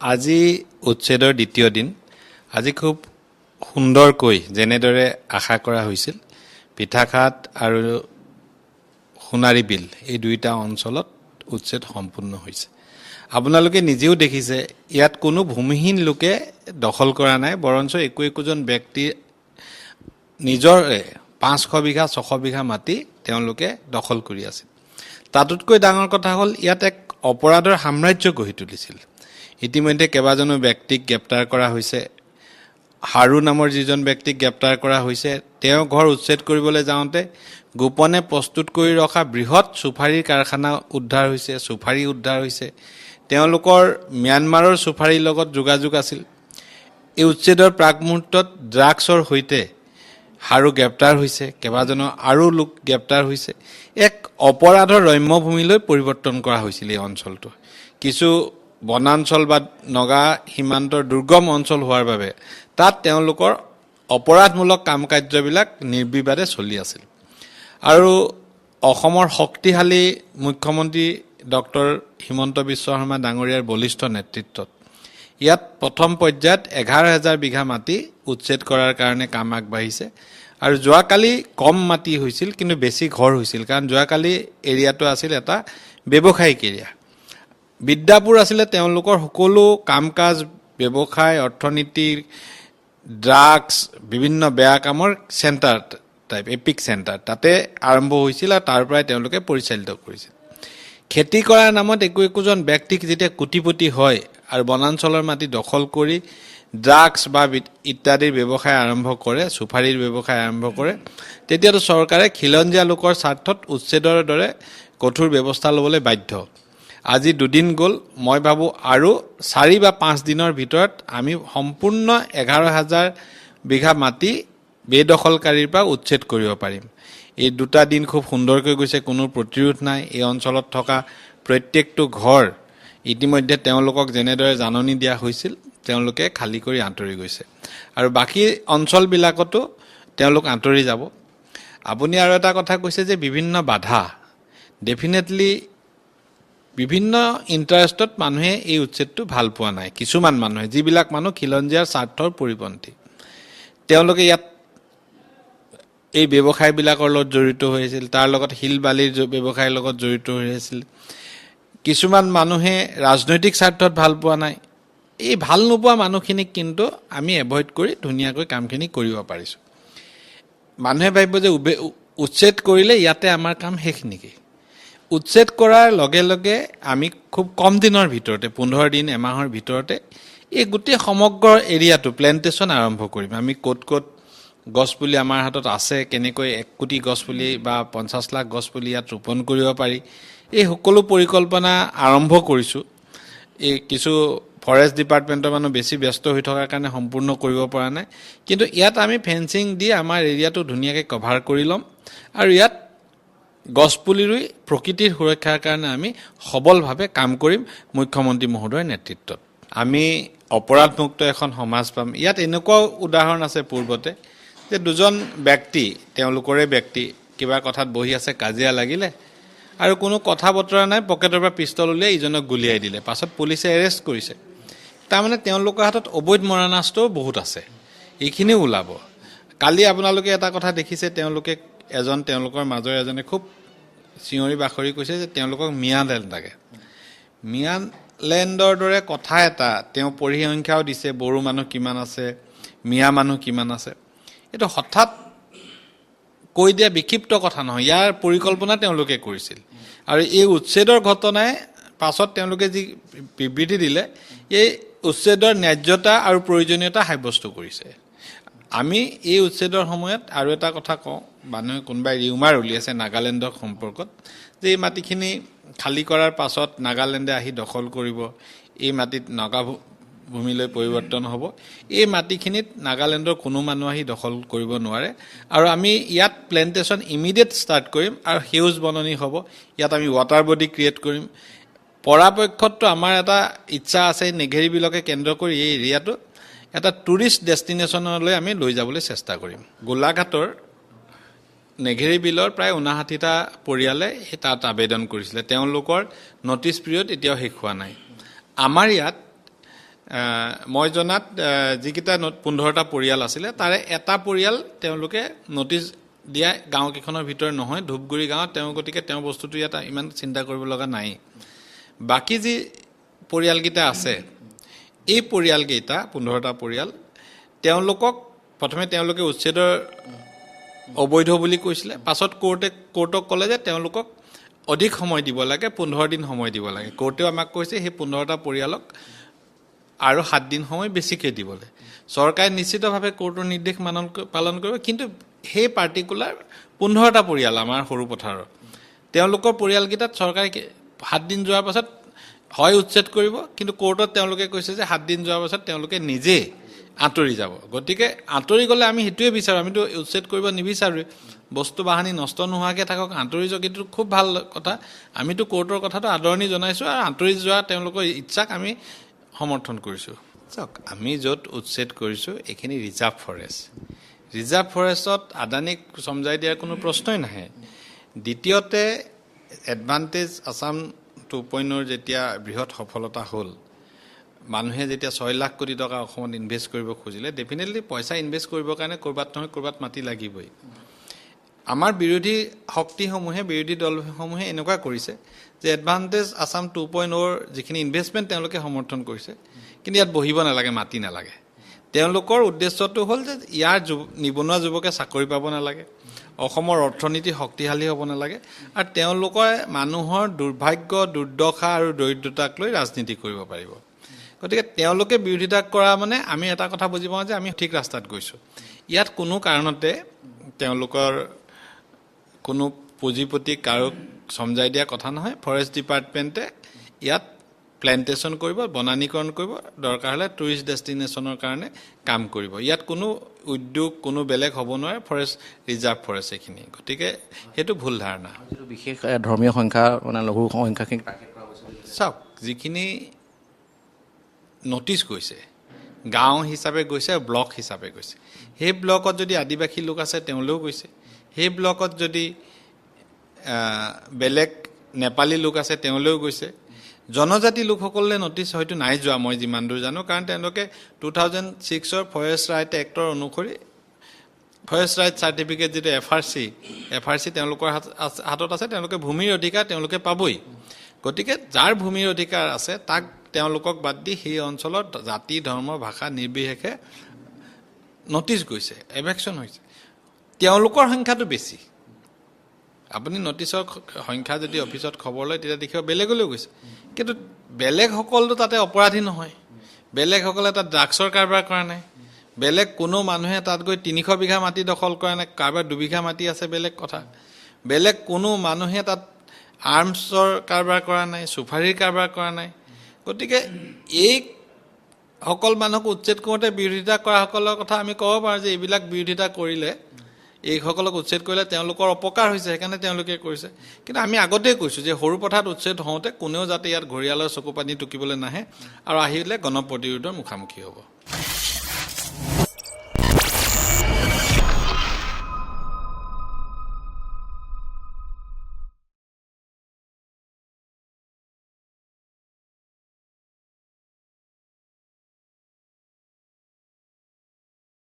আজি উচ্ছেদৰ দ্বিতীয় দিন। আজি খুব সুন্দৰকৈ যেনেদৰে আশা কৰা হৈছিল পিঠাঘাট আৰু সোণাৰী বিল এই দুইটা অঞ্চলত উচ্ছেদ সম্পূৰ্ণ হৈছে। আপোনালোকে নিজেও দেখিছে ইয়াত কোনো ভূমিহীন লোকে দখল কৰা নাই, বৰঞ্চ একোজন ব্যক্তি নিজৰ 500 বিঘা 600 বিঘা মাটি তেওঁলোকে দখল কৰি আছিল। তাতোতকৈ ডাঙৰ কথা হ'ল ইয়াত এক অপৰাধৰ সাম্ৰাজ্য গঢ়ি তুলিছিল। ইতিমধ্যে কেইবাজনো ব্যক্তিক গ্ৰেপ্তাৰ কৰা হৈছে। হাৰু নামৰ যিজন ব্যক্তিক গ্ৰেপ্তাৰ কৰা হৈছে, তেওঁ ঘৰ উচ্ছেদ কৰিবলৈ যাওঁতে গোপনে প্ৰস্তুত কৰি ৰখা বৃহৎ চুফাৰীৰ কাৰখানা উদ্ধাৰ হৈছে, চুফাৰী উদ্ধাৰ হৈছে। তেওঁলোকৰ ম্যানমাৰৰ চুফাৰীৰ লগত যোগাযোগ আছিল। এই উচ্ছেদৰ প্ৰাক মুহূৰ্তত ড্ৰাগছৰ সৈতে হাৰু গ্ৰেপ্তাৰ হৈছে, কেইবাজনো আৰু লোক গ্ৰেপ্তাৰ হৈছে। এক অপৰাধৰ ৰম্যভূমিলৈ পৰিৱৰ্তন কৰা হৈছিল এই অঞ্চলটো। কিছু বনাঞ্চল বা নগা সীমান্তৰ দুৰ্গম অঞ্চল হোৱাৰ বাবে তাত তেওঁলোকৰ অপৰাধমূলক কাম কাৰ্যবিলাক নিৰ্বিবাদে চলি আছিল। আৰু অসমৰ শক্তিশালী মুখ্যমন্ত্ৰী ডক্টৰ হিমন্ত বিশ্ব শৰ্মা ডাঙৰীয়াৰ বলিষ্ঠ নেতৃত্বত ইয়াত প্ৰথম পৰ্যায়ত 11,000 বিঘা মাটি উচ্ছেদ কৰাৰ কাৰণে কাম আগবাঢ়িছে। আৰু যোৱাকালি কম মাটি হৈছিল, কিন্তু বেছি ঘৰ হৈছিল, কাৰণ যোৱাকালি এৰিয়াটো আছিল এটা ব্যৱসায়িক এৰিয়া। বিদ্যাপুৰ আছিলে তেওঁলোকৰ সকলো কাম কাজ, ব্যৱসায়, অৰ্থনীতি, ড্ৰাগছ, বিভিন্ন বেয়া কামৰ চেণ্টাৰ টাইপ, এপিক চেণ্টাৰ তাতে আৰম্ভ হৈছিল আৰু তাৰ পৰাই তেওঁলোকে পৰিচালিত কৰিছিল। খেতি কৰাৰ নামত একোজন ব্যক্তিক যেতিয়া কোটিপতি হয় আৰু বনাঞ্চলৰ মাটি দখল কৰি ড্ৰাগছ বা ইত্যাদিৰ ব্যৱসায় আৰম্ভ কৰে, চুফাৰীৰ ব্যৱসায় আৰম্ভ কৰে, তেতিয়াতো চৰকাৰে খিলঞ্জীয়া লোকৰ স্বাৰ্থত উচ্ছেদৰ দৰে কঠোৰ ব্যৱস্থা ল'বলৈ বাধ্য। আজি 2 দিন গ'ল, মই ভাবোঁ আৰু 4 বা 5 দিনৰ ভিতৰত আমি সম্পূৰ্ণ 11,000 বিঘা মাটি বেদখলকাৰীৰ পৰা উচ্ছেদ কৰিব পাৰিম। এই 2টা দিন খুব সুন্দৰকৈ গৈছে, কোনো প্ৰতিৰোধ নাই। এই অঞ্চলত থকা প্ৰত্যেকটো ঘৰ ইতিমধ্যে তেওঁলোকক যেনেদৰে জাননী দিয়া হৈছিল তেওঁলোকে খালী কৰি আঁতৰি গৈছে, আৰু বাকী অঞ্চলবিলাকতো তেওঁলোক আঁতৰি যাব। আপুনি আৰু এটা কথা কৈছে যে বিভিন্ন বাধা, ডেফিনেটলি বিভিন্ন ইণ্টাৰেষ্টত মানুহে এই উচ্ছেদটো ভাল পোৱা নাই। কিছুমান মানুহে, যিবিলাক মানুহ খিলঞ্জীয়াৰ স্বাৰ্থৰ পৰিপন্থী, তেওঁলোকে ইয়াত এই ব্যৱসায়বিলাকৰ লগত জড়িত হৈ আছিল, তাৰ লগত শিল বালিৰ ব্যৱসায়ৰ লগত জড়িত হৈ আছিল। কিছুমান মানুহে ৰাজনৈতিক স্বাৰ্থত ভাল পোৱা নাই। এই ভাল নোপোৱা মানুহখিনিক কিন্তু আমি এভইড কৰি ধুনীয়াকৈ কামখিনি কৰিব পাৰিছোঁ। মানুহে ভাবিব যে উচ্ছেদ কৰিলে ইয়াতে আমাৰ কাম শেষ নেকি? উচ্ছেদ কৰাৰ লগে লগে আমি খুব কম দিনৰ ভিতৰতে, 15 দিন এমাহৰ ভিতৰতে এই গোটেই সমগ্ৰ এৰিয়াটো প্লেণ্টেশ্যন আৰম্ভ কৰিম। আমি ক'ত ক'ত গছপুলি আমাৰ হাতত আছে, কেনেকৈ 1 কোটি গছপুলি বা 50 লাখ গছপুলি ইয়াত ৰোপণ কৰিব পাৰি, এই সকলো পৰিকল্পনা আৰম্ভ কৰিছোঁ। এই কিছু ফৰেষ্ট ডিপাৰ্টমেণ্টৰ মানুহ বেছি ব্যস্ত হৈ থকাৰ কাৰণে সম্পূৰ্ণ কৰিব পৰা নাই, কিন্তু ইয়াত আমি ফেন্সিং দি আমাৰ এৰিয়াটো ধুনীয়াকৈ কভাৰ কৰি ল'ম, আৰু ইয়াত গছপুলি ৰুই প্ৰকৃতিৰ সুৰক্ষাৰ কাৰণে আমি সবলভাৱে কাম কৰিম মুখ্যমন্ত্ৰী মহোদয়ৰ নেতৃত্বত। আমি অপৰাধমুক্ত এখন সমাজ পাম। ইয়াত এনেকুৱাও উদাহৰণ আছে পূৰ্বতে যে 2জন ব্যক্তি, তেওঁলোকৰে ব্যক্তি, কিবা কথাত বহি আছে, কাজিয়া লাগিলে আৰু কোনো কথা বতৰা নাই, পকেটৰ পৰা পিষ্টল উলিয়াই ইজনক গুলিয়াই দিলে। পাছত পুলিচে এৰেষ্ট কৰিছে। তাৰমানে তেওঁলোকৰ হাতত অবৈধ মৰণাস্ত্ৰও বহুত আছে, এইখিনিও ওলাব। কালি আপোনালোকে এটা কথা দেখিছে, তেওঁলোকৰ মাজৰ এজনে খুব চিঞৰি বাখৰি কৈছে যে তেওঁলোকক মিয়ালেণ্ড লাগে। মিয়ালেণ্ডৰ দৰে কথা এটা তেওঁ পৰিসংখ্যাও দিছে, বড়ো মানুহ কিমান আছে, মিয়া মানুহ কিমান আছে। এইটো হঠাৎ কৈ দিয়া বিক্ষিপ্ত কথা নহয়, ইয়াৰ পৰিকল্পনা তেওঁলোকে কৰিছিল। আৰু এই উচ্ছেদৰ ঘটনাই পাছত তেওঁলোকে যি বিবৃতি দিলে, এই উচ্ছেদৰ ন্যায্যতা আৰু প্ৰয়োজনীয়তা সাব্যস্ত কৰিছে। আমি এই উচ্ছেদৰ সময়ত আৰু এটা কথা কওঁ, মানুহে কোনোবাই ৰিউমাৰ উলিয়াইছে নাগালেণ্ডৰ সম্পৰ্কত, যে এই মাটিখিনি খালী কৰাৰ পাছত নাগালেণ্ডে আহি দখল কৰিব, এই মাটিত নগা ভূমিলৈ পৰিৱৰ্তন হ'ব। এই মাটিখিনিত নাগালেণ্ডৰ কোনো মানুহ আহি দখল কৰিব নোৱাৰে, আৰু আমি ইয়াত প্লেণ্টেশ্যন ইমিডিয়েট ষ্টাৰ্ট কৰিম, আৰু সেউজ বননি হ'ব। ইয়াত আমি ৱাটাৰ বডি ক্ৰিয়েট কৰিম। পৰাপক্ষতটো আমাৰ এটা ইচ্ছা আছে, নেঘেৰী বিলকে কেন্দ্ৰ কৰি এই এৰিয়াটো এটা টুৰিষ্ট ডেষ্টিনেশ্যনলৈ আমি লৈ যাবলৈ চেষ্টা কৰিম। গোলাঘাটৰ নেঘেৰী বিলৰ প্ৰায় 59টা পৰিয়ালে তাত আবেদন কৰিছিলে, তেওঁলোকৰ নটিছ পিৰিয়ড এতিয়াও শেষ হোৱা নাই। আমাৰ ইয়াত মই জনাত যিকেইটা 15টা পৰিয়াল আছিলে তাৰে এটা পৰিয়াল তেওঁলোকে নটিচ দিয়া গাঁওকেইখনৰ ভিতৰত নহয়, ধূপগুৰি গাঁৱত। গতিকে তেওঁ বস্তুটো ইয়াত ইমান চিন্তা কৰিব লগা নাই। বাকী যি পৰিয়ালকেইটা আছে, এই পৰিয়ালকেইটা 15টা পৰিয়াল, তেওঁলোকক প্ৰথমে তেওঁলোকে উচ্ছেদৰ অবৈধ বুলি কৈছিলে। পাছত কোৰ্টক ক'লে যে তেওঁলোকক অধিক সময় দিব লাগে, 15 দিন সময় দিব লাগে। কোৰ্টেও আমাক কৈছে সেই 15টা পৰিয়ালক আৰু 7 দিন সময় বেছিকৈ দিবলৈ। চৰকাৰে নিশ্চিতভাৱে কোৰ্টৰ নিৰ্দেশ পালন কৰিব, কিন্তু সেই পাৰ্টিকুলাৰ 15টা পৰিয়াল আমাৰ সৰু পথাৰৰ, তেওঁলোকৰ পৰিয়ালকেইটাত চৰকাৰে 7 দিন যোৱাৰ পাছত হয় উচ্ছেদ কৰিব, কিন্তু কোৰ্টত তেওঁলোকে কৈছে যে 7 দিন যোৱাৰ পাছত তেওঁলোকে নিজে আঁতৰি যাব। গতিকে আঁতৰি গ'লে আমি সেইটোৱে বিচাৰোঁ, আমিতো উচ্ছেদ কৰিব নিবিচাৰোঁ। বস্তু বাহানি নষ্ট নোহোৱাকৈ থাকক, আঁতৰি যোৱা কিন্তু খুব ভাল কথা। আমিতো কোৰ্টৰ কথাটো আদৰণি জনাইছোঁ আৰু আঁতৰি যোৱা তেওঁলোকৰ ইচ্ছাক আমি সমৰ্থন কৰিছোঁ। চাওক, আমি য'ত উচ্ছেদ কৰিছোঁ এইখিনি ৰিজাৰ্ভ ফৰেষ্ট। ৰিজাৰ্ভ ফৰেষ্টত আদানীক চমজাই দিয়াৰ কোনো প্ৰশ্নই নাহে। দ্বিতীয়তে, এডভান্টেজ আছাম 2.0 যেতিয়া বৃহৎ সফলতা হ'ল, মানুহে যেতিয়া 6 লাখ কোটি টকা অসমত ইনভেষ্ট কৰিব খুজিলে, ডেফিনেটলি পইচা ইনভেষ্ট কৰিবৰ কাৰণে ক'ৰবাত নহয় ক'ৰবাত মাটি লাগিবই। আমাৰ বিৰোধী শক্তিসমূহে, বিৰোধী দলসমূহে এনেকুৱা কৰিছে যে এডভান্টেজ আছাম 2.0ৰ যিখিনি ইনভেষ্টমেণ্ট তেওঁলোকে সমৰ্থন কৰিছে, কিন্তু ইয়াত বহিব নালাগে, মাটি নালাগে। তেওঁলোকৰ উদ্দেশ্যটো হ'ল যে ইয়াৰ নিবনুৱা যুৱকে চাকৰি পাব নালাগে, অসমৰ অৰ্থনীতি শক্তিশালী হ'ব নালাগে, আৰু তেওঁলোকে মানুহৰ দুৰ্ভাগ্য, দুৰ্দশা আৰু দৰিদ্ৰতাক লৈ ৰাজনীতি কৰিব পাৰিব। গতিকে তেওঁলোকে বিৰোধিতা কৰা মানে আমি এটা কথা বুজি পাওঁ যে আমি ঠিক ৰাস্তাত গৈছোঁ। ইয়াত কোনো কাৰণতে তেওঁলোকৰ কোনো পুঁজিপতি কাৰোক চমজাই দিয়া কথা নহয়। ফৰেষ্ট ডিপাৰ্টমেণ্টে ইয়াত প্লেণ্টেশ্যন কৰিব, বনানীকৰণ কৰিব, দৰকাৰ হ'লে টুৰিষ্ট ডেষ্টিনেশ্যনৰ কাৰণে কাম কৰিব। ইয়াত কোনো উদ্যোগ, কোনো বেলেগ হ'ব নোৱাৰে, ফৰেষ্ট ৰিজাৰ্ভ ফৰেষ্ট এইখিনি। গতিকে সেইটো ভুল ধাৰণা। বিশেষ ধৰ্মীয় সংখ্যা মানে লঘু সংখ্যাখিনি চাওক, যিখিনি নটিচ গৈছে, গাঁও হিচাপে গৈছে, ব্লক হিচাপে গৈছে। সেই ব্লকত যদি আদিবাসী লোক আছে তেওঁলোকেও গৈছে, সেই ব্লকত যদি বেলেগ নেপালী লোক আছে তেওঁলোকেও গৈছে। জনজাতি লোকসকলে নটিচ হয়তো নাই যোৱা, মই যিমান দূৰ জানো, কাৰণ তেওঁলোকে 2006ৰ ফৰেষ্ট ৰাইট এক্টৰ অনুসৰি ফৰেষ্ট ৰাইট চাৰ্টিফিকেট যিটো এফআৰচি তেওঁলোকৰ হাতত আছে, তেওঁলোকে ভূমিৰ অধিকাৰ তেওঁলোকে পাবই। গতিকে যাৰ ভূমিৰ অধিকাৰ আছে তাক তেওঁলোকক বাদ দি সেই অঞ্চলত জাতি, ধৰ্ম, ভাষা নিৰ্বিশেষে নটিচ গৈছে, এভেকশ্যন হৈছে। তেওঁলোকৰ সংখ্যাটো বেছি। আপুনি নটিচৰ সংখ্যা যদি অফিচত খবৰ লয় তেতিয়া দেখিব বেলেগলৈও গৈছে, কিন্তু বেলেগসকলতো তাতে অপৰাধী নহয়। বেলেগসকলে তাত ড্ৰাগছৰ কাৰবাৰ কৰা নাই, বেলেগ কোনো মানুহে তাত গৈ 300 বিঘা মাটি দখল কৰা নাই, কাৰোবাৰ 2 বিঘা মাটি আছে বেলেগ কথা। বেলেগ কোনো মানুহে তাত আৰ্মছৰ কাৰবাৰ কৰা নাই, চুফাৰীৰ কাৰবাৰ কৰা নাই। গতিকে এই সকল মানুহক উচ্ছেদ কৰোঁতে বিৰোধিতা কৰাসকলৰ কথা আমি ক'ব পাৰোঁ যে এইবিলাক বিৰোধিতা কৰিলে, এইসকলক উচ্ছেদ কৰিলে তেওঁলোকৰ অপকাৰ হৈছে, সেইকাৰণে তেওঁলোকে কৰিছে। কিন্তু আমি আগতেই কৈছোঁ যে সৰু পথাৰত উচ্ছেদ হওঁতে কোনেও যাতে ইয়াত ঘৰিয়ালৰ চকু পানী টুকিবলৈ নাহে, আৰু আহিলে গণপ্ৰতিৰোধৰ মুখামুখি হ'ব।